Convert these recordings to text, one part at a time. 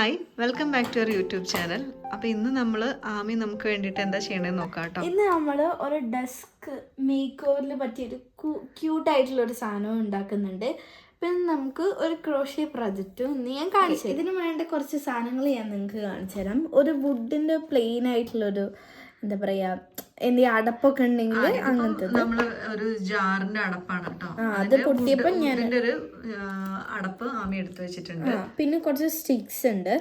Hi, welcome back to our YouTube channel. അപ്പോൾ ഇന്ന് നമ്മൾ നമുക്ക് വേണ്ടിയിട്ട് എന്താ ചെയ്യണമെന്ന് നോക്കാം കേട്ടോ. ഇന്ന് നമ്മൾ ഒരു ഡെസ്ക് മേക്ക് ഓവറിൽ പറ്റിയൊരു ക്യൂട്ടായിട്ടുള്ളൊരു സാധനം ഉണ്ടാക്കുന്നുണ്ട്. പിന്നെ നമുക്ക് ഒരു ക്രോഷ്യ പ്രൊജക്റ്റും ഇന്ന് ഞാൻ കാണിച്ചു. ഇതിന് വേണ്ട കുറച്ച് സാധനങ്ങൾ ഞാൻ നിങ്ങൾക്ക് കാണിച്ചു തരാം. ഒരു വുഡിൻ്റെ പ്ലെയിൻ ആയിട്ടുള്ളൊരു എന്താ പറയുക, എന്തെങ്കിലും അടപ്പൊക്കെ ഉണ്ടെങ്കിൽ അങ്ങനത്തെ നമ്മൾ ഒരു ജാറിന്റെ അടപ്പാണ് കേട്ടോ. അത് പൊട്ടിയപ്പോൾ ഞാൻ ഒരു അടപ്പ് ആമി എടുത്ത് വെച്ചിട്ടുണ്ട്. പിന്നെ കുറച്ച് സ്റ്റിക്സ് ഉണ്ട്.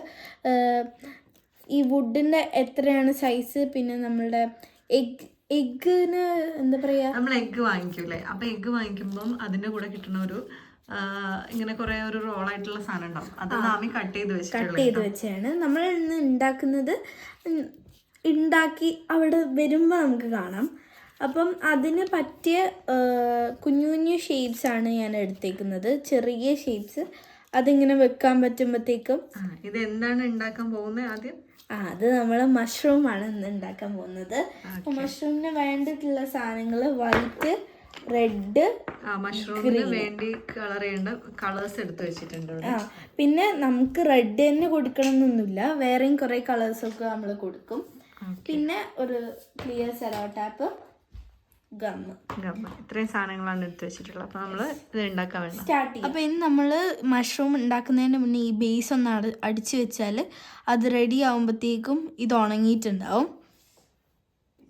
ഈ വുഡിൻ്റെ എത്രയാണ് സൈസ്, പിന്നെ നമ്മളുടെ എഗ്ഗിന് എന്താ പറയുക, നമ്മൾ എഗ്ഗ് വാങ്ങിക്കൂലേ, അപ്പോൾ എഗ്ഗ് വാങ്ങിക്കുമ്പം അതിൻ്റെ കൂടെ കിട്ടുന്ന ഒരു ഇങ്ങനെ കുറേ ഒരു റോളായിട്ടുള്ള സാധനം ഉണ്ടാവും. അത് ആമി കട്ട് ചെയ്ത് വെച്ചാണ് നമ്മൾ ഇന്ന് ഉണ്ടാക്കുന്നത്. ഉണ്ടാക്കി അവിടെ വരുമ്പോൾ നമുക്ക് കാണാം. അപ്പം അതിന് പറ്റിയ കുഞ്ഞു കുഞ്ഞു ഷേപ്സാണ് ഞാൻ എടുത്തേക്കുന്നത്, ചെറിയ ഷേപ്സ്. അതിങ്ങനെ വെക്കാൻ പറ്റുമ്പോഴത്തേക്കും. ഇത് എന്താണ് ഉണ്ടാക്കാൻ പോകുന്നത് ആദ്യം? അത് നമ്മൾ മഷ്റൂമാണ് ഇന്ന് ഉണ്ടാക്കാൻ പോകുന്നത്. അപ്പോൾ മഷ്റൂമിന് വേണ്ടിയിട്ടുള്ള സാധനങ്ങൾ വൈറ്റ്, റെഡ്, മഷ്റൂമിന് വേണ്ടി കളർ ചെയ്യേണ്ട കളേഴ്സ് എടുത്ത് വെച്ചിട്ടുണ്ട്. പിന്നെ നമുക്ക് റെഡ് തന്നെ കൊടുക്കണം എന്നൊന്നുമില്ല, വേറെയും കുറേ കളേഴ്സൊക്കെ നമ്മൾ കൊടുക്കും. പിന്നെ ഒരു ക്ലിയർ സെലോ ടാപ്പ്, ഗമ്മ്, ഇത്രയും സാധനങ്ങളാണ് എടുത്ത് വെച്ചിട്ടുള്ളത്. അപ്പോൾ നമ്മൾ ഇത് ഉണ്ടാക്കാൻ വേണ്ടി സ്റ്റാർട്ട് ചെയ്യും. അപ്പോൾ ഇന്ന് നമ്മൾ മഷ്റൂം ഉണ്ടാക്കുന്നതിന് മുന്നേ ഈ ബേസ് ഒന്ന് അടിച്ച് വെച്ചാൽ അത് റെഡി ആകുമ്പോഴത്തേക്കും ഇത് ഉണങ്ങിയിട്ടുണ്ടാവും.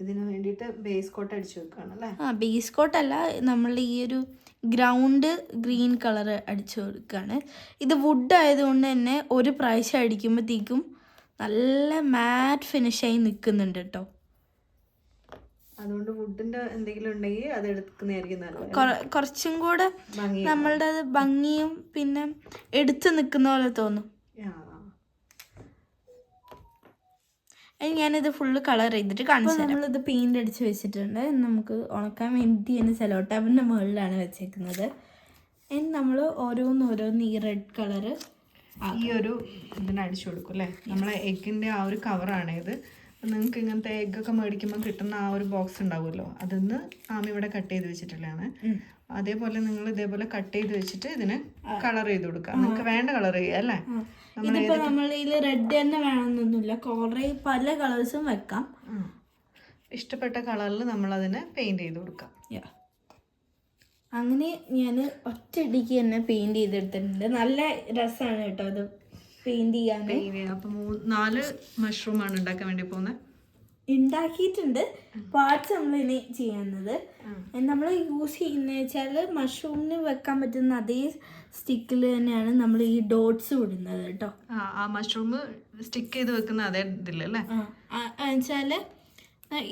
ഇതിന് വേണ്ടിയിട്ട് ബേസ് കോട്ട് അടിച്ചു വെക്കുകയാണ് അല്ലേ? ബേസ് കോട്ടല്ല, നമ്മൾ ഈ ഒരു ഗ്രൗണ്ട് ഗ്രീൻ കളർ അടിച്ചു കൊടുക്കുകയാണ്. ഇത് വുഡ് ആയതുകൊണ്ട് തന്നെ ഒരു പ്രാവശ്യം അടിക്കുമ്പോഴത്തേക്കും നല്ല മാറ്റ് ഫിനിഷായി നിൽക്കുന്നുണ്ട് കേട്ടോ. അതുകൊണ്ട് വുഡിന്റെ എന്തെങ്കിലും ഉണ്ടെങ്കിൽ അത് എടുക്കുന്നതായിരിക്കും നല്ലത്. കുറച്ചും കൂടെ നമ്മളുടെ ഭംഗിയും പിന്നെ എടുത്ത് നിൽക്കുന്ന പോലെ തോന്നും. ഞാനിത് ഫുള്ള് കളർ ചെയ്തിട്ട് കാണിച്ചു. നമ്മളിത് പെയിന്റ് അടിച്ച് വെച്ചിട്ടുണ്ട്. നമുക്ക് ഉണക്കാൻ വേണ്ടി തന്നെ സെലോ ടാപ്പിൻ്റെ മുകളിലാണ് വെച്ചേക്കുന്നത്. ഇനി നമ്മൾ ഓരോന്ന് ഈ റെഡ് കളറ് ഈ ഒരു ഇതിന് അടിച്ചു കൊടുക്കും അല്ലേ? നമ്മളെ എഗ്ഗിൻ്റെ ആ ഒരു കവറാണ് ഇത്. നിങ്ങൾക്ക് ഇങ്ങനത്തെ എഗ്ഗൊക്കെ മേടിക്കുമ്പോൾ കിട്ടുന്ന ആ ഒരു ബോക്സ് ഉണ്ടാവുമല്ലോ, അതിന്ന് ആമി ഇവിടെ കട്ട് ചെയ്ത് വെച്ചിട്ടുള്ളതാണ്. അതേപോലെ നിങ്ങൾ ഇതേപോലെ കട്ട് ചെയ്ത് വെച്ചിട്ട് ഇതിന് കളർ ചെയ്ത് കൊടുക്കാം. നിങ്ങൾക്ക് വേണ്ട കളർ ചെയ്യുക അല്ലേ? ഇതിപ്പോൾ നമ്മൾ ഇതിൽ റെഡ് തന്നെ വേണമെന്നൊന്നുമില്ല, കുറേ പല കളേഴ്സും വെക്കാം. ഇഷ്ടപ്പെട്ട കളറിൽ നമ്മളതിനെ പെയിൻറ് ചെയ്ത് കൊടുക്കാം. അങ്ങനെ ഞാൻ ഒറ്റയടിക്ക് തന്നെ പെയിൻറ് ചെയ്തെടുത്തിട്ടുണ്ട്. നല്ല രസമാണ് കേട്ടോ അത് പെയിൻറ് ചെയ്യാൻ. അപ്പം 4 മഷ്റൂമാണ് ഉണ്ടാക്കാൻ വേണ്ടി പോകുന്നത്. ഉണ്ടാക്കിയിട്ടുണ്ട്. പാർട്സ് നമ്മളിനി ചെയ്യുന്നത് നമ്മൾ യൂസ് ചെയ്യുന്നത് വെച്ചാൽ മഷ്റൂമിന് വെക്കാൻ പറ്റുന്ന അതേ സ്റ്റിക്കിൽ തന്നെയാണ് നമ്മൾ ഈ ഡോട്ട്സ് വിടുന്നത് കേട്ടോ. ആ മഷ്റൂം സ്റ്റിക്ക് ചെയ്ത് വെക്കുന്ന അതേ ഇതില്ലല്ലേ? വെച്ചാൽ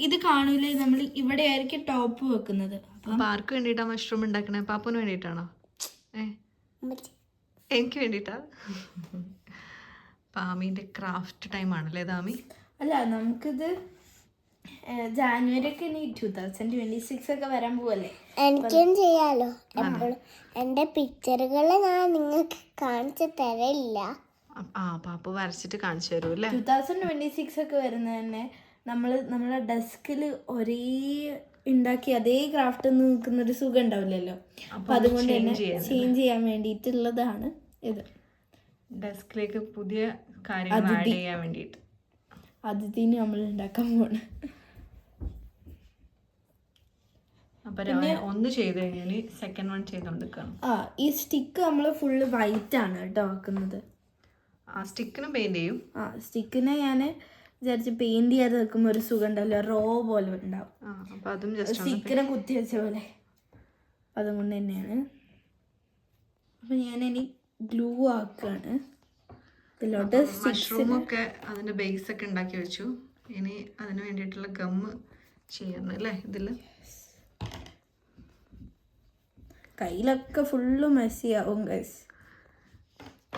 ഇത് കാണൂലേ, നമ്മൾ ഇവിടെ ആയിരിക്കും ടോപ്പ് വെക്കുന്നത്. അപ്പം ആർക്ക് വേണ്ടിയിട്ടാണ് മഷ്റൂം ഉണ്ടാക്കണേ? പാപ്പന് വേണ്ടിയിട്ടാണോ? എനിക്ക് വേണ്ടിയിട്ടാ? പാമീൻ്റെ ക്രാഫ്റ്റ് ടൈം ആണല്ലേ ദാമി? അല്ല, നമുക്കിത് ജാനുവരി ഒക്കെ 2026 ഒക്കെ വരാൻ പോവല്ലേ, എനിക്കും ചെയ്യാലോ. എപ്പോഴും എൻ്റെ പിക്ചറുകൾ ഞാൻ നിങ്ങൾക്ക് കാണിച്ചു തരില്ല. പാപ്പ വരച്ചിട്ട് കാണിച്ചു തരും അല്ലേ? 2026 ഒക്കെ വരുന്നത് തന്നെ നമ്മളെ ഡെസ്കിൽ ഒരേ ഉണ്ടാക്കി അതേ ക്രാഫ്റ്റ് നിൽക്കുന്നൊരു സുഖം ഉണ്ടാവില്ലല്ലോ. അപ്പം അതുകൊണ്ട് തന്നെ ചേഞ്ച് ചെയ്യാൻ വേണ്ടിയിട്ടുള്ളതാണ് ഇത്. ഡെസ്കിലേക്ക് പുതിയ കാര്യങ്ങൾ ആഡ് ചെയ്യാൻ വേണ്ടിയിട്ട് അതിഥിന് നമ്മൾ ഉണ്ടാക്കാൻ പോണ്. അപ്പം ഒന്ന് ചെയ്ത് കഴിഞ്ഞാൽ സെക്കൻഡ് വൺ ചെയ്തോണ്ടിരിക്കണം. ഈ സ്റ്റിക്ക് നമ്മൾ ഫുള്ള് വൈറ്റ് ആണ് കേട്ടോ ആക്കുന്നത്. സ്റ്റിക്കിനും പെയിന്റ് ചെയ്യും. സ്റ്റിക്കിനെ ഞാൻ വിചാരിച്ച് പെയിന്റ് ചെയ്യാതെ വെക്കുമ്പോൾ ഒരു സുഖം ഉണ്ടാവില്ല, റോ പോലെ ഉണ്ടാവും. സ്റ്റിക്കിനെ കുത്തി വെച്ച പോലെ. അതുകൊണ്ട് തന്നെയാണ്. അപ്പം ഞാനിനി ഗ്ലൂ ആക്കുകയാണ് ഇതിലോട്ട്. മഷ്റൂമൊക്കെ അതിൻ്റെ ബേസ് ഒക്കെ ഉണ്ടാക്കി വെച്ചു. ഇനി അതിന് വേണ്ടിയിട്ടുള്ള ഗമ്മ് ചെയ്യണം അല്ലേ? ഇതിൽ കയ്യിലൊക്കെ ഫുള്ള് മെസ്സി ആവും ഗൈസ്.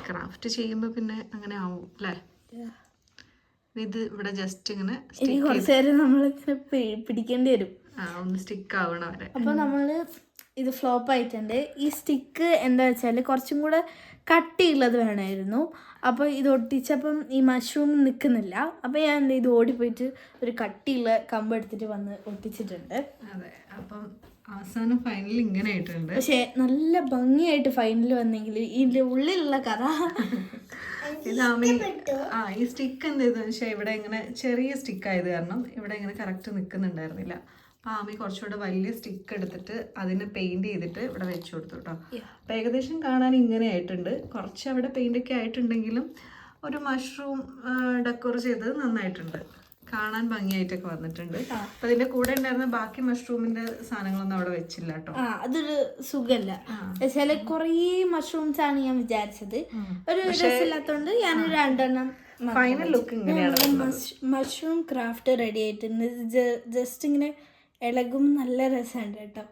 ക്രാഫ്റ്റ് ചെയ്യുമ്പോൾ പിന്നെ അങ്ങനെ ആവും അല്ലേ? ഇത് ഇവിടെ ജസ്റ്റ് ഇങ്ങനെ ഇനി കുറച്ച് നേരം നമ്മളിങ്ങനെ പിടിക്കേണ്ടി വരും, ഒന്ന് സ്റ്റിക്ക് ആവണം വരെ. അപ്പോൾ നമ്മൾ ഇത് ഫ്ലോപ്പ് ആയിട്ടുണ്ട്. ഈ സ്റ്റിക്ക് എന്താ വെച്ചാൽ കുറച്ചും കൂടെ കട്ടിയുള്ളത് വേണമായിരുന്നു. അപ്പോൾ ഇത് ഒട്ടിച്ചപ്പം ഈ മഷ്റൂം നിൽക്കുന്നില്ല. അപ്പോൾ ഞാൻ എന്ത് ചെയ്തു, ഓടിപ്പോയിട്ട് ഒരു കട്ടിയുള്ള കമ്പ് എടുത്തിട്ട് വന്ന് ഒട്ടിച്ചിട്ടുണ്ട്. അതെ, അപ്പം അവസാനം ഫൈനൽ ഇങ്ങനെ ആയിട്ടുണ്ട്. പക്ഷെ നല്ല ഭംഗിയായിട്ട് ഫൈനൽ വന്നെങ്കിൽ ഇതിന്റെ ഉള്ളിലുള്ള കഥ ഇത് ആമി ഈ സ്റ്റിക്ക് എന്ത് ചെയ്തെന്ന് വെച്ചാൽ ഇവിടെ ഇങ്ങനെ ചെറിയ സ്റ്റിക്ക് ആയത് കാരണം ഇവിടെ ഇങ്ങനെ കറക്റ്റ് നിൽക്കുന്നുണ്ടായിരുന്നില്ല. അപ്പം ആമി കുറച്ചുകൂടെ വലിയ സ്റ്റിക്ക് എടുത്തിട്ട് അതിനെ പെയിന്റ് ചെയ്തിട്ട് ഇവിടെ വെച്ച് കൊടുത്തു കേട്ടോ. അപ്പം ഏകദേശം കാണാൻ ഇങ്ങനെ ആയിട്ടുണ്ട്. കുറച്ച് അവിടെ പെയിന്റ് ഒക്കെ ആയിട്ടുണ്ടെങ്കിലും ഒരു മഷ്റൂം ഡെക്കോർ ചെയ്തത് നന്നായിട്ടുണ്ട്, കാണാൻ ഭംഗിയായിട്ടൊക്കെ വന്നിട്ടുണ്ട്. അപ്പൊ ഇതിന്റെ കൂടെ ഉണ്ടായിരുന്ന ബാക്കി മഷ്റൂമിന്റെ സാധനങ്ങളൊന്നും അവിടെ വെച്ചില്ല കേട്ടോ. അതൊരു സുഖല്ല. ചില കുറേ മഷ്റൂംസ് ആണ് ഞാൻ വിചാരിച്ചത്, ഒരു രസമില്ലാത്തോണ്ട് ഞാൻ 2 എണ്ണം. ഫൈനൽ ലുക്ക് ഇങ്ങനെയാണ്. മഷ്റൂം ക്രാഫ്റ്റ് റെഡി ആയിട്ടുണ്ട്. ജസ്റ്റ് ഇങ്ങനെ ഇളകും, നല്ല രസമുണ്ട് കേട്ടോ.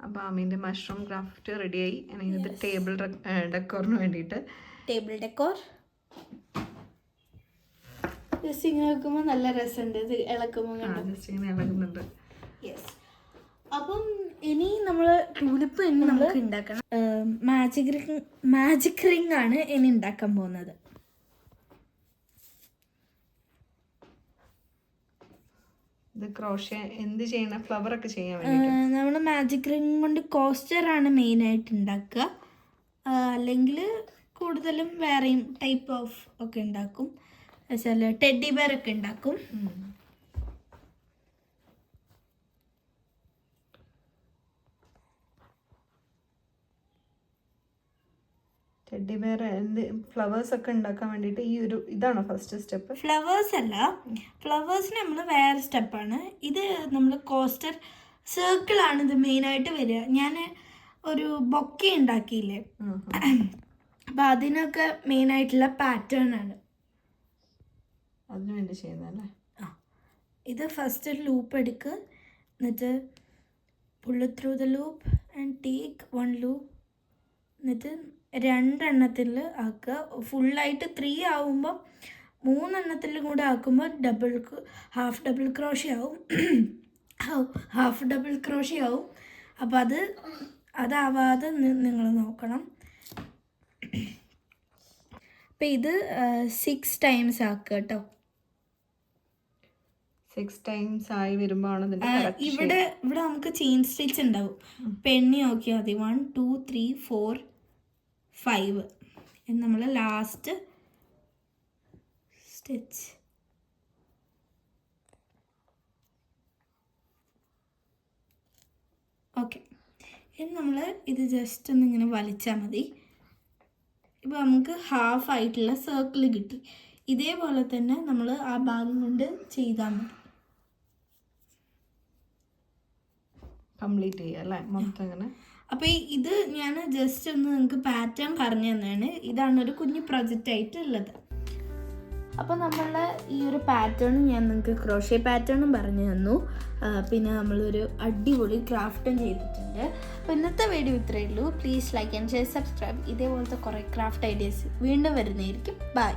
അപ്പൊ ആമീന്റെ മഷ്റൂം ക്രാഫ്റ്റ് റെഡിയായി. ഇത് ടേബിൾ ഡെക്കോറിന് വേണ്ടിയിട്ട് ടേബിൾ ഡെക്കോർ ജസ്റ്റ് ഇങ്ങനെ വെക്കുമ്പോൾ നല്ല രസമുണ്ട്. ഇത് ഇളക്കുമ്പോൾ ജസ്റ്റ് ഇങ്ങനെ ഇളകുന്നുണ്ട്. യെസ്. അപ്പം ഇനി നമ്മൾ ടൂലിപ്പ് ഇനി നമുക്ക് ഉണ്ടാക്കണം. മാജിക് റിംഗ് ആണ് ഇനി ഉണ്ടാക്കാൻ പോകുന്നത്. ഇത് ക്രോഷ്യ എന്ത് ചെയ്യണ ഫ്ലവർ ഒക്കെ ചെയ്യാൻ വേണ്ടി നമ്മൾ മാജിക് റിംഗ് കൊണ്ട് കോസ്റ്ററാണ് മെയിനായിട്ട് ഉണ്ടാക്കുക. അല്ലെങ്കിൽ കൂടുതലും വേറെയും ടൈപ്പ് ഓഫ് ഒക്കെ ഉണ്ടാക്കും. വെച്ചാൽ ടെഡി ബെയർ ഒക്കെ ഉണ്ടാക്കും. ടെഡി ബെയർ ഫ്ലവേഴ്സ് ഒക്കെ ഉണ്ടാക്കാൻ വേണ്ടിയിട്ട് ഈ ഒരു ഇതാണോ ഫസ്റ്റ് സ്റ്റെപ്പ്? ഫ്ലവേഴ്സ് അല്ല, ഫ്ലവേഴ്സിന് നമ്മൾ വേറെ സ്റ്റെപ്പാണ്. ഇത് നമ്മൾ കോസ്റ്റർ സർക്കിളാണ് ഇത് മെയിനായിട്ട് വരിക. ഞാൻ ഒരു ബൊക്കെ ഉണ്ടാക്കിയില്ലേ, അപ്പം അതിനൊക്കെ മെയിനായിട്ടുള്ള പാറ്റേൺ ആണ് അതിനു വേണ്ടി ചെയ്യുന്നതല്ലേ. ഇത് ഫസ്റ്റ് ഒരു ലൂപ്പ് എടുക്കുക, എന്നിട്ട് pull through the loop and take 1 loop, എന്നിട്ട് 2 എണ്ണത്തിൽ ആക്കുക. ഫുള്ളായിട്ട് 3 ആവുമ്പോൾ 3 എണ്ണത്തിൽ കൂടെ ആക്കുമ്പോൾ ഹാഫ് ഡബിൾ ക്രോഷി ആവും. അപ്പോൾ അതാവാതെ നിങ്ങൾ നോക്കണം. അപ്പം ഇത് 6 ടൈംസ് ആക്കുക കേട്ടോ. 6 ടൈംസ് ആയി വരുമ്പോൾ ഇവിടെ നമുക്ക് ചെയിൻ സ്റ്റിച്ച് ഉണ്ടാവും. പെണ്ണി നോക്കിയാൽ മതി. 1 2 3 4 5 നമ്മൾ ലാസ്റ്റ് സ്റ്റിച്ച്. ഓക്കെ, ഇനി നമ്മൾ ഇത് ജസ്റ്റ് ഒന്ന് ഇങ്ങനെ വലിച്ചാൽ മതി. ഇപ്പോൾ നമുക്ക് ഹാഫ് ആയിട്ടുള്ള സർക്കിൾ കിട്ടി. ഇതേപോലെ തന്നെ നമ്മൾ ആ ഭാഗം കൊണ്ട് ചെയ്താൽ മതി. കംപ്ലീറ്റ് ചെയ്യുക അല്ലേ മൊത്തം ഇങ്ങനെ. അപ്പോൾ ഇത് ഞാൻ ജസ്റ്റ് ഒന്ന് നിങ്ങൾക്ക് പാറ്റേൺ പറഞ്ഞു തന്നെയാണ്. ഇതാണ് ഒരു കുഞ്ഞു പ്രൊജക്റ്റ് ആയിട്ട് ഉള്ളത്. അപ്പോൾ നമ്മളുടെ ഈ ഒരു പാറ്റേൺ ഞാൻ നിങ്ങൾക്ക് ക്രോഷ്യ പാറ്റേണും പറഞ്ഞു തന്നു. പിന്നെ നമ്മളൊരു അടിപൊളി ക്രാഫ്റ്റും ചെയ്തിട്ടുണ്ട്. അപ്പോൾ ഇന്നത്തെ വീഡിയോ ഇത്രയേ ഉള്ളൂ. Please like and share, subscribe. ഇതേപോലത്തെ കുറേ ക്രാഫ്റ്റ് ഐഡിയാസ് വീണ്ടും വരുന്നതായിരിക്കും. ബൈ.